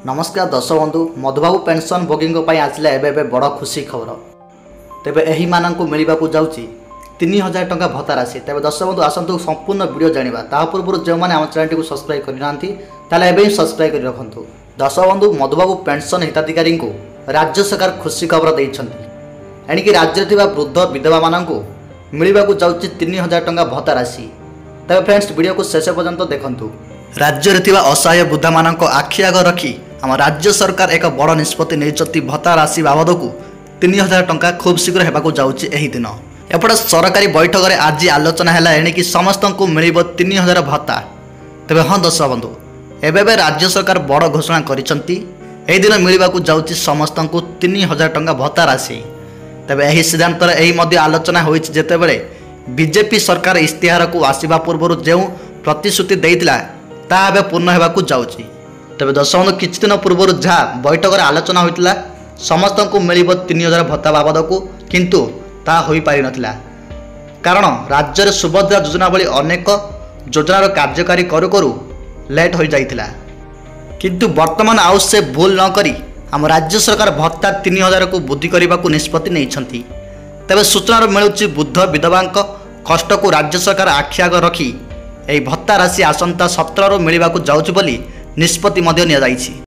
नमस्कार दर्शक बंधु मधुबाबू पेंशन भोगी आसला एवं बड़ खुशी खबर तेबे एही मानक मिलवाक जाऊँगी 3000 टंका भत्ता राशि। तेज दर्शक बंधु आसतु संपूर्ण वीडियो जाना ता पूर्व जो मैंने आम चैनल को सब्सक्राइब करना ही सब्सक्राइब कर रखु। दर्शक बंधु मधुबाबू पेंशन हिताधिकारी को राज्य सरकार खुशी खबर देते एणिकी राज्य में वृद्ध विधवा मानक मिलवाक जाऊँगी 3000 टंका भत्ता राशि। तेज फ्रेंड्स वीडियो को शेष पर्यंत देखूँ। राज्य में असहाय वृद्धा मान आखि आग रखी आम राज्य सरकार एक बड़ निष्पत्ति नहीं भत्ता राशि बाबद को 3000 टंका खूब शीघ्र होगा जाऊँगी दिन। एपटे सरकारी बैठक में आज आलोचना है एणिकी समस्त को मिल 3000 भत्ता। तेज हाँ दर्शक बंधु एवं राज्य सरकार बड़ घोषणा कर मिलवाक जाऊँगी समस्त को 3000 टंका भत्ता राशि। तेज यही सिद्धांत आलोचना होते बीजेपी सरकार इस्ताहार को आसवा पूर्व जो प्रतिश्रुति देता ताबे पूर्ण होगा जाऊँगी। तेज दर्शक बंधु किछि दिन पूर्व जहाँ बैठक में आलोचना होता समस्त को मिल 3000 भत्ता बाबद को किंतु ता हो पारि नथिला कारण राज्य में सुभद्रा योजना भली अनेक योजनार कार्यकारी करू करू लेट हो जाइथिला किंतु वर्तमान आउ से भूल न करी आम राज्य सरकार भत्ता 3000 को वृद्धि करने को निष्पत्ति नहीं। तेज सूचना मिलूँ वृद्ध विधवा कष्ट को राज्य सरकार आखि आग रखी यह भत्ता राशि आसंता 17 मिलवाक जाऊँगी निष्पत्ति निया जाइछि।